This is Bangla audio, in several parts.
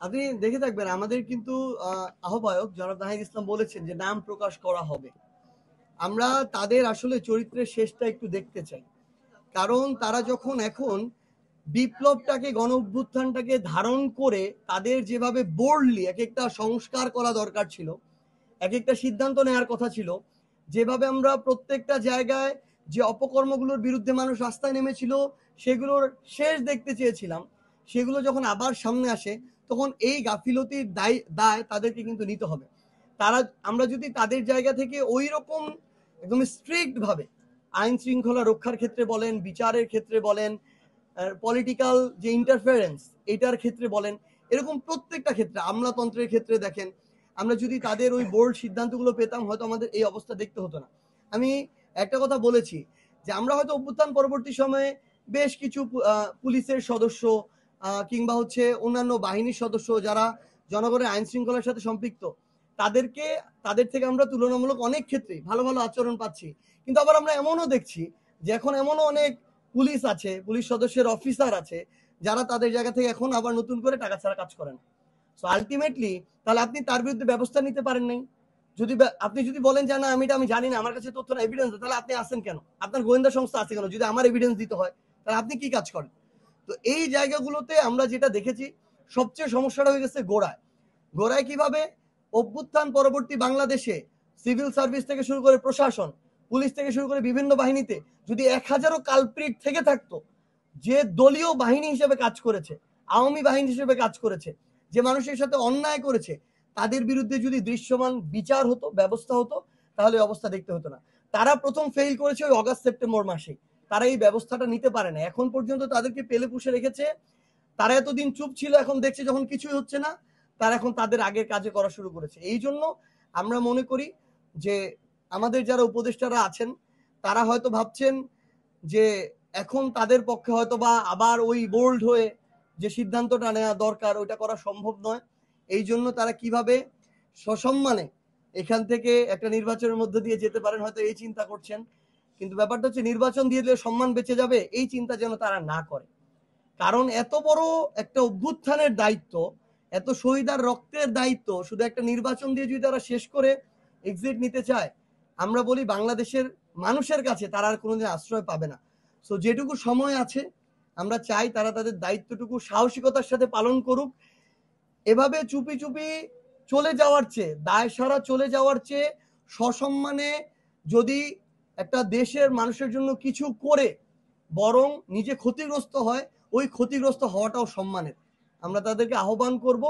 আপনি দেখে থাকবেন আমাদের কিন্তু আহ্বায়ক জনাব নাহিদ ইসলাম বলেছেন যে নাম প্রকাশ করা হবে। আমরা তাদের আসলে চরিত্রের শেষটা একটু দেখতে চাই, কারণ তারা যখন এখন বিপ্লবটাকে গণ অভ্যুত্থানটাকে ধারণ করে তাদের যেভাবে বোল্ডলি এক একটা সংস্কার করা দরকার ছিল, এক একটা সিদ্ধান্ত নেওয়ার কথা ছিল, যেভাবে আমরা প্রত্যেকটা জায়গায় যে অপকর্মগুলোর বিরুদ্ধে মানুষ রাস্তায় নেমেছিল সেগুলোর শেষ দেখতে চেয়েছিলাম, সেগুলো যখন আবার সামনে আসে তখন এই গাফিলতির দায় তাদেরকে কিন্তু নিতে হবে। তারা আমরা যদি তাদের জায়গা থেকে ওই রকম একদম স্ট্রিক্ট ভাবে আইন শৃঙ্খলা রক্ষার ক্ষেত্রে বলেন, বিচারের ক্ষেত্রে বলেন, পলিটিক্যাল যে ইন্টারফারেন্স এটার ক্ষেত্রে বলেন, এরকম প্রত্যেকটা ক্ষেত্রে, আমলাতন্ত্রের ক্ষেত্রে দেখেন, আমরা যদি তাদের ওই বোল্ড সিদ্ধান্তগুলো পেতাম হয়তো আমাদের এই অবস্থা দেখতে হতো না। আমি একটা কথা বলেছি যে আমরা হয়তো অভ্যুত্থান পরবর্তী সময়ে বেশ কিছু পুলিশের সদস্য কিংবা হচ্ছে অন্যান্য বাহিনীর সদস্য যারা জনগণের আইন শৃঙ্খলার সাথে সম্পৃক্ত, তাদের থেকে আমরা তুলনামূলক অনেক ক্ষেত্রে ভালো ভালো আচরণ পাচ্ছি। কিন্তু আবার আমরা এমনও দেখছি যে এখন এমনও অনেক পুলিশ আছে, পুলিশ সদস্যের অফিসার আছে যারা তাদের জায়গা থেকে এখন আবার নতুন করে টাকা ছাড়া কাজ করেন। সো আলটিমেটলি তাহলে আপনি তার বিরুদ্ধে ব্যবস্থা নিতে পারেন নাই। আপনি যদি বলেন যে না আমি জানি না, আমার কাছে তথ্য না, এভিডেন্স, তাহলে আপনি আসেন কেন? আপনার গোয়েন্দা সংস্থা আছে কেন? যদি আমার এভিডেন্স দিতে হয় তাহলে আপনি কি কাজ করেন? তো এই জায়গাগুলোতে আমরা যেটা দেখেছি সবচেয়ে সমস্যাটা হয়ে গেছে গোড়ায় কিভাবে অভ্যুত্থান পরবর্তী বাংলাদেশে সিভিল সার্ভিস থেকে শুরু করে প্রশাসন, পুলিশ থেকে শুরু করে বিভিন্ন বাহিনীতে যদি 1000ও কালপ্রিট থেকে থাকতো, যে দলীয় বাহিনী হিসেবে কাজ করেছে, আওয়ামী বাহিনী হিসেবে কাজ করেছে, যে মানুষের সাথে অন্যায় করেছে, তাদের বিরুদ্ধে যদি দৃশ্যমান বিচার হতো, ব্যবস্থা হতো, তাহলে অবস্থা দেখতে হতো না। তারা প্রথম ফেল করেছে ওই অগাস্ট সেপ্টেম্বর মাসে। তারা এই ব্যবস্থাটা নিতে পারে না, এখন পর্যন্ত তাদেরকে পেলে পুষে রেখেছে। তারা এতদিন চুপ ছিল, এখন দেখছে যখন কিছুই হচ্ছে না, তারা এখন তাদের আগের কাজে করা শুরু করেছে। এই জন্য আমরা মনে করি যে আমাদের যারা উপদেষ্টারা আছেন তারা হয়তো ভাবছেন যে এখন তাদের পক্ষে হয়তো বা আবার ওই বোল্ড হয়ে যে সিদ্ধান্তটা নেওয়া দরকার ওইটা করা সম্ভব নয়। এই জন্য তারা কিভাবে সসম্মানে এখান থেকে একটা নির্বাচনের মধ্যে দিয়ে যেতে পারেন হয়তো এই চিন্তা করছেন। কিন্তু ব্যাপারটা হচ্ছে নির্বাচন দিয়ে দিলে সম্মান বেঁচে যাবে, এই চিন্তা যেন তারা না করে। কারণ এত বড় একটা অভ্যুত্থানের দায়িত্ব, এত শহীদার রক্তের দায়িত্ব শুধু একটা নির্বাচন দিয়ে যদি তারা শেষ করে এক্সিট নিতে চায়, আমরা বলি বাংলাদেশের মানুষের কাছে তারা আর কোনোদিন আশ্রয় পাবে না। সো যেটুকু সময় আছে আমরা চাই তারা তাদের দায়িত্বটুকু সাহসিকতার সাথে পালন করুক। এভাবে চুপি চুপি চলে যাওয়ার চেয়ে, দায় সারা চলে যাওয়ার চেয়ে সসম্মানে যদি একটা দেশের মানুষের জন্য কিছু করে বরং নিজে ক্ষতিগ্রস্ত হয়, ওই ক্ষতিগ্রস্ত হওয়াটাও সম্মানের। আমরা তাদেরকে আহ্বান করব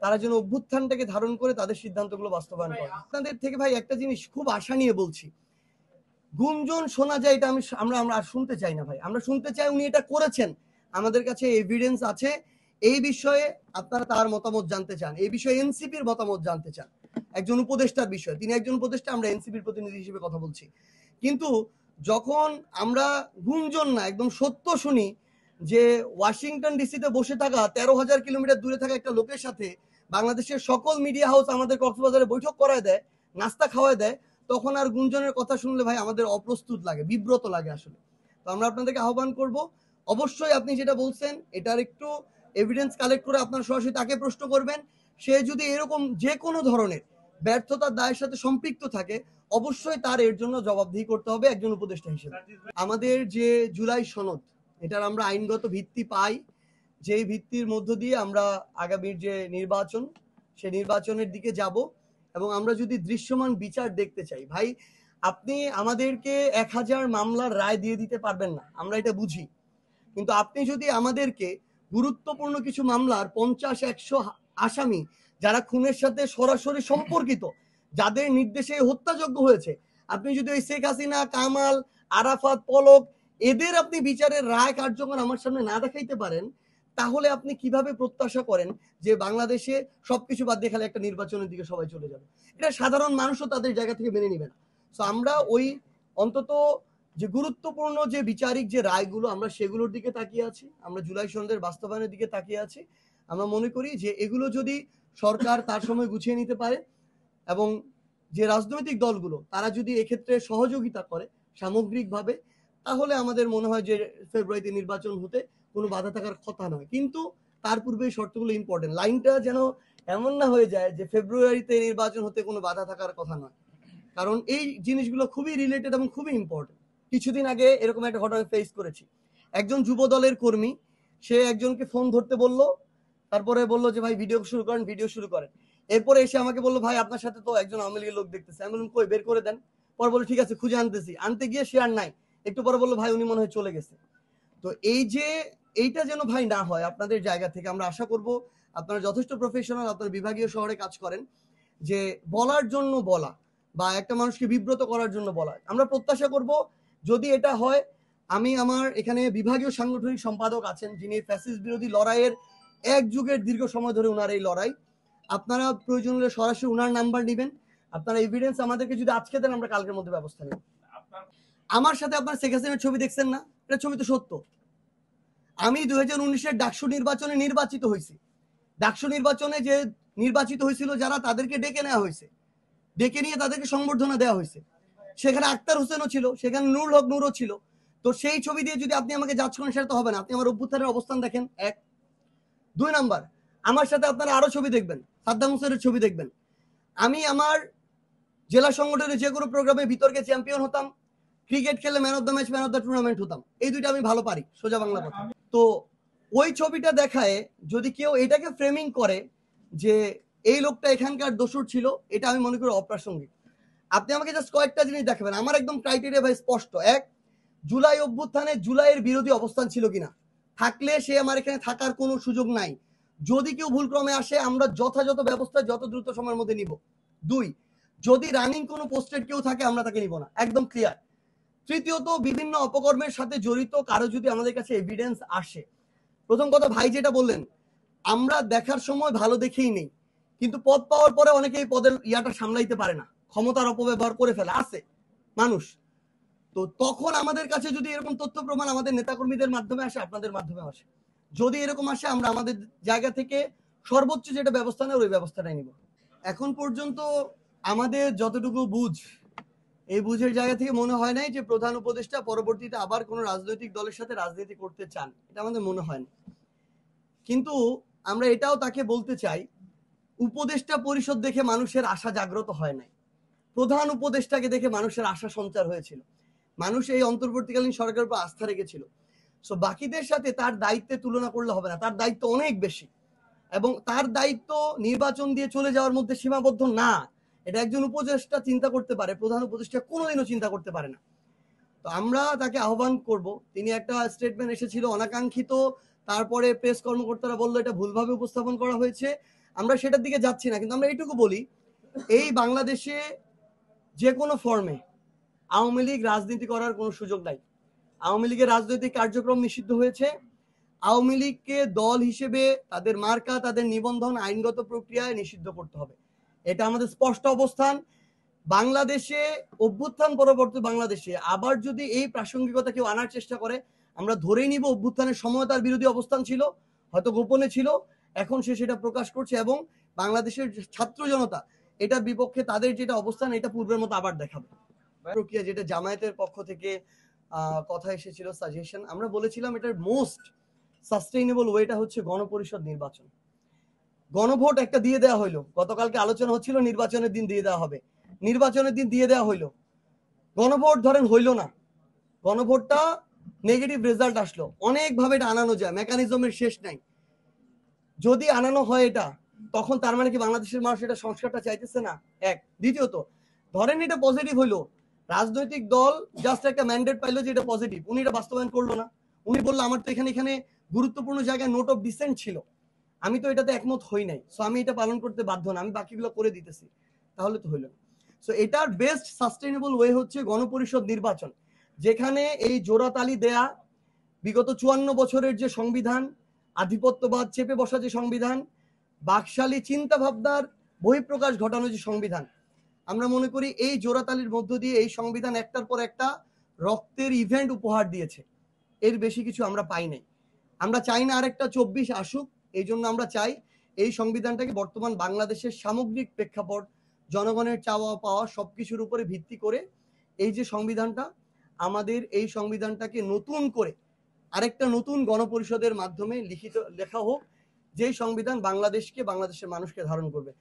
তারা যেন অভ্যুত্থানটাকে ধারণ করে তাদের সিদ্ধান্তগুলো বাস্তবায়ন করে। আপনাদের থেকে ভাই একটা জিনিস খুব আশা নিয়ে বলছি, গুঞ্জন শোনা যায় এটা আমরা আর শুনতে চাই না ভাই। আমরা শুনতে চাই উনি এটা করেছেন, আমাদের কাছে এভিডেন্স আছে। এই বিষয়ে আপনারা তার মতামত জানতে চান, এই বিষয়ে এনসিপির মতামত জানতে চান, একজন উপদেষ্টার বিষয়, তিনি একজন উপদেষ্টা, আমরা এনসিপির প্রতিনিধি হিসেবে কথা বলছি। কিন্তু যখন আমরা গুঞ্জন না একদম সত্য শুনি যে ওয়াশিংটন ডিসিতে বসে থাকা 13,000 কিলোমিটার দূরে থাকা একটা লোকের সাথে বাংলাদেশের সকল মিডিয়া হাউস আমাদের কক্সবাজারে বৈঠক করায় দেয়, নাস্তা খাওয়ায় দেয়, তখন আর গুঞ্জনের কথা শুনলে ভাই আমাদের অপ্রস্তুত লাগে, বিব্রত লাগে আসলে। তো আমরা আপনাদেরকে আহ্বান করব, অবশ্যই আপনি যেটা বলছেন এটার একটু এভিডেন্স কালেক্ট করে আপনার সরাসরি তাকে প্রশ্ন করবেন। সে যদি এরকম যে কোনো ধরনের ব্যর্থতার দায়ের সাথে সম্পৃক্ত থাকে অবশ্যই তার এর জন্য জবাবদিহি করতে হবে একজন উপদেষ্টা হিসেবে। আমাদের যে জুলাই সনদ, এটার আমরা আইনগত ভিত্তি পাই, যেই ভিত্তির মধ্য দিয়ে আমরা আগামীর যে নির্বাচন, সে নির্বাচনের দিকে যাব। এবং আমরা যদি দৃশ্যমান বিচার দেখতে চাই ভাই, আপনি আমাদেরকে 1000 মামলার রায় দিয়ে দিতে পারবেন না, আমরা এটা বুঝি। কিন্তু আপনি যদি আমাদেরকে গুরুত্বপূর্ণ কিছু মামলার 50-100 আসামি যারা খুনের সাথে সরাসরি সম্পর্কিত, যাদের নির্দেশে হত্যাযজ্ঞ হয়েছে, আপনি যদি ওই শেখ হাসিনা, কামাল, আরাফাত, পলক এদের আপনি বিচারের রায় কার্যকর আমার সামনে না দেখাইতে পারেন, তাহলে আপনি কিভাবে প্রত্যাশা করেন যে বাংলাদেশে সবকিছু বাদ দিয়ে খালি একটা নির্বাচনের দিকে সবাই চলে যাবে? এটা সাধারণ মানুষও তাদের জায়গা থেকে মেনে নিবে না। সো আমরা ওই অন্তত যে গুরুত্বপূর্ণ যে বিচারিক যে রায়গুলো আমরা সেগুলোর দিকে তাকিয়ে আছি, আমরা জুলাই সনদের বাস্তবায়নের দিকে তাকিয়ে আছি। আমরা মনে করি যে এগুলো যদি সরকার তার সময় গুছিয়ে নিতে পারে এবং যে রাজনৈতিক দলগুলো তারা যদি এক্ষেত্রে সহযোগিতা করে সামগ্রিকভাবে, তাহলে আমাদের মনে হয় যে ফেব্রুয়ারিতে নির্বাচন হতে কোনো বাধা থাকার কথা নয়। কিন্তু তার পূর্বে এই শর্তগুলো ইম্পর্টেন্ট। লাইনটা যেন এমন না হয়ে যায় যে ফেব্রুয়ারিতে নির্বাচন হতে কোনো বাধা থাকার কথা নয়, কারণ এই জিনিসগুলো খুবই রিলেটেড এবং খুবই ইম্পর্টেন্ট। কিছুদিন আগে এরকম একটা ঘটনা ফেস করেছি। একজন যুব দলের কর্মী, সে একজনকে ফোন ধরতে বলল, তারপরে বললো যে ভাই ভিডিও শুরু করেন, ভিডিও শুরু করেন। এরপরে এসে আমাকে বললো ভাই আপনার সাথে তো একজন আওয়ামী লীগের লোক দেখতেছে। আমি বললাম কই, বের করে দেন। পরে বললো ঠিক আছে খুঁজে আনতেছি। আনতে গিয়ে সে আর নাই। একটু পরে বললো ভাই উনি মনে হয় চলে গেছে। তো এই যে এইটা যেন ভাই না হয় আপনাদের জায়গা থেকে, আমরা আশা করব আপনারা যথেষ্ট প্রফেশনাল, আপনার বিভাগীয় শহরে কাজ করেন, যে বলার জন্য বলা বা একটা মানুষকে বিব্রত করার জন্য বলা। আমরা প্রত্যাশা করব যদি এটা হয়, আমি আমার এখানে বিভাগীয় সাংগঠনিক সম্পাদক আছেন যিনি ফ্যাসিস্ট বিরোধী লড়াইয়ের এক যুগের দীর্ঘ সময় ধরে ওনার এই লড়াই, আপনারা প্রয়োজন হলে সরাসরি ওনার নাম্বার নেবেন। আপনারা এভিডেন্স আমাদেরকে যদি আজকে দেন, আমরা কালকের মধ্যে ব্যবস্থা নেব। আমার সাথে আপনার শেখ হাসিনার ছবি দেখছেন না? এটা ছবি তো সত্য। আমি 2019-এর ডাকসু নির্বাচনে নির্বাচিত হয়েছি। ডাকসু নির্বাচনে যে নির্বাচিত হয়েছিল যারা, তাদেরকে ডেকে নেওয়া হয়েছে, ডেকে নিয়ে তাদেরকে সংবর্ধনা দেওয়া হয়েছে। সেখানে আক্তার হোসেনও ছিল, সেখানে নুরুল হক নূরও ছিল। তো সেই ছবি দিয়ে যদি আপনি আমাকে জাজ করেন, সেটা তো হবে না। আপনি আমার অভ্যুত্থানের অবস্থান দেখেন, এক। 2 নাম্বার, আমার সাথে আপনারা আরো ছবি দেখবেন, সাদ্দাম হোসেনের ছবি দেখবেন। আমি আমার জেলা সংগঠনের যে কোনো প্রোগ্রামে বিতর্কে চ্যাম্পিয়ন হতাম, ক্রিকেট খেলে man of the match, man of the tournament হতাম। এই দুইটা আমি ভালো পারি, সোজা বাংলা কথা। তো ওই ছবিটা দেখায় যদি কেউ এটাকে ফ্রেমিং করে যে এই লোকটা এখানকার দোষর ছিল, এটা আমি মনে করি অপ্রাসঙ্গিক। আপনি আমাকে জাস্ট কয়েকটা জিনিস দেখাবেন। আমার একদম ক্রাইটেরিয়া ভাই স্পষ্ট। এক, জুলাই অভ্যুত্থানে জুলাইয়ের বিরোধী অবস্থান ছিল কিনা, থাকলে সে আমার এখানে থাকার কোনো সুযোগ নাই। যদি কেউ ভুলক্রমে আসে, আমরা যথাযথ ব্যবস্থা যত দ্রুত সময়ের মধ্যে নিব। 2, যদি রানিং কোনো পোস্টেড কেউ থাকে, আমরা তাকে নিব না, একদম ক্লিয়ার। তৃতীয়ত, বিভিন্ন অপকর্মের সাথে জড়িত কারো যদি আমাদের কাছে এভিডেন্স আসে, প্রথম কথা ভাই যেটা বললেন, আমরা দেখার সময় ভালো দেখেই নেই, কিন্তু পদ পাওয়ার পরে অনেকে এই পদের ইয়াটা সামলাইতে পারে না, ক্ষমতার অপব্যবহার করে ফেলে, আছে মানুষ। তো তখন আমাদের কাছে যদি এরকম তথ্য প্রমাণ আমাদের নেতাকর্মীদের মাধ্যমে আসে, আপনাদের মাধ্যমে আসে, যদি এরকম আসে, আমরা আমাদের জায়গা থেকে সর্বোচ্চ যেটা ব্যবস্থা নেয় ওই ব্যবস্থাটাই নিব। এখন পর্যন্ত আমাদের যতটুকু বুঝ, এই বুঝের জায়গা থেকে মনে হয় নাই যে প্রধান উপদেষ্টা পরবর্তীতে আবার কোনো রাজনৈতিক দলের সাথে রাজনীতি করতে চান, এটা আমাদের মনে হয় না। কিন্তু আমরা এটাও তাকে বলতে চাই, উপদেষ্টা পরিষদ দেখে মানুষের আশা জাগ্রত হয় নাই, প্রধান উপদেষ্টাকে দেখে মানুষের আশা সঞ্চার হয়েছিল। মানুষ এই অন্তর্বর্তীকালীন সরকারের উপর আস্থা রেখেছিল। সো বাকিদের সাথে তার দায়িত্বের তুলনা করলে হবে না, তার দায়িত্ব অনেক বেশি, এবং তার দায়িত্ব নির্বাচন দিয়ে চলে যাওয়ার মধ্যে সীমাবদ্ধ না। এটা একজন উপদেষ্টা চিন্তা করতে পারে, প্রধান উপদেষ্টা কোনোদিনও চিন্তা করতে পারে না। তো আমরা তাকে আহ্বান করব, তিনি একটা স্টেটমেন্ট এসেছিল অনাকাঙ্ক্ষিত, তারপরে প্রেস কর্মকর্তারা বললো এটা ভুলভাবে উপস্থাপন করা হয়েছে, আমরা সেটার দিকে যাচ্ছি না। কিন্তু আমরা এইটুকু বলি, এই বাংলাদেশে যে কোনো ফর্মে আওয়ামী লীগ রাজনীতি করার কোনো সুযোগ নাই। আওয়ামী লীগের রাজনৈতিক কার্যক্রম নিষিদ্ধ হয়েছে। আওয়ামী লীগকে দল হিসেবে তাদের মার্কা, তাদের নিবন্ধন আইনগত প্রক্রিয়ায় নিষিদ্ধ করতে হবে, এটা আমাদের স্পষ্ট অবস্থান। বাংলাদেশে অভ্যুত্থান পরবর্তী বাংলাদেশে আবার যদি এই প্রাসঙ্গিকতা কেউ আনার চেষ্টা করে, আমরা ধরেই নিব অভ্যুত্থানের সময় তার বিরোধী অবস্থান ছিল, হয়তো গোপনে ছিল, এখন সে সেটা প্রকাশ করছে, এবং বাংলাদেশের ছাত্র জনতা এটার বিপক্ষে তাদের যেটা অবস্থান, এটা পূর্বের মতো আবার দেখাবে। প্রক্রিয়া যেটা জামায়াতের পক্ষ থেকে কথা এসেছিল, সাজেশন, আমরা বলেছিলাম এটার মোস্ট সাস্টেইনেবল ওয়েটা হচ্ছে গণপরিষদ নির্বাচন। গণভোট একটা দিয়ে দেওয়া হইলো, গতকালকে আলোচনা হচ্ছিল নির্বাচনের দিন দিয়ে দেওয়া হবে, নির্বাচনের দিন দিয়ে দেওয়া হইলো, গণভোট ধরেন হইলো না, গণভোটটা নেগেটিভ রেজাল্ট আসলো, অনেকভাবে এটা আনানো যায়, মেকানিজমের শেষ নাই। যদি আনানো হয় এটা, তখন তার মানে কি বাংলাদেশের মানুষ এটা সংস্কারটা চাইতেছে না? এক। দ্বিতীয়ত, ধরেন এটা পজিটিভ হইলো, রাজনৈতিক দল জাস্ট একটা ম্যান্ডেট পাইলো যে এটা পজিটিভ, উনি এটা বাস্তবায়ন করলো না, উনি বললো আমার তো এখানে এখানে গুরুত্বপূর্ণ জায়গায় নোট অফ ডিসেন্ট ছিল, আমি তো এটাতে একমত হই নাই, সো আমি এটা পালন করতে বাধ্য না, আমি বাকিগুলো করে দিতেছি, তাহলে তো হইল না। সো এটার বেস্ট সাস্টেইনেবল ওয়ে হচ্ছে গণপরিষদ নির্বাচন, যেখানে এই জোড়াতালি দেয়া বিগত 54 বছরের যে সংবিধান, আধিপত্যবাদ চেপে বসা যে সংবিধান, বাকশালী চিন্তা ভাবনার বহিঃপ্রকাশ ঘটানো যে সংবিধান, আমরা মনে করি এই জোড়াতালির মধ্য দিয়ে এই সংবিধান একটার পর একটা রক্তের ইভেন্ট উপহার দিয়েছে, এর বেশি কিছু আমরা পাই নাই। আমরা চাই না আরেকটা 24 আসুক, এই জন্য আমরা চাই এই সংবিধানটাকে বর্তমান বাংলাদেশের সামগ্রিক প্রেক্ষাপট, জনগণের চাওয়া পাওয়া সবকিছুর উপরে ভিত্তি করে এই যে সংবিধানটা, আমাদের এই সংবিধানটাকে নতুন করে আরেকটা নতুন গণপরিষদের মাধ্যমে লেখা হোক, যে সংবিধান বাংলাদেশকে, বাংলাদেশের মানুষকে ধারণ করবে।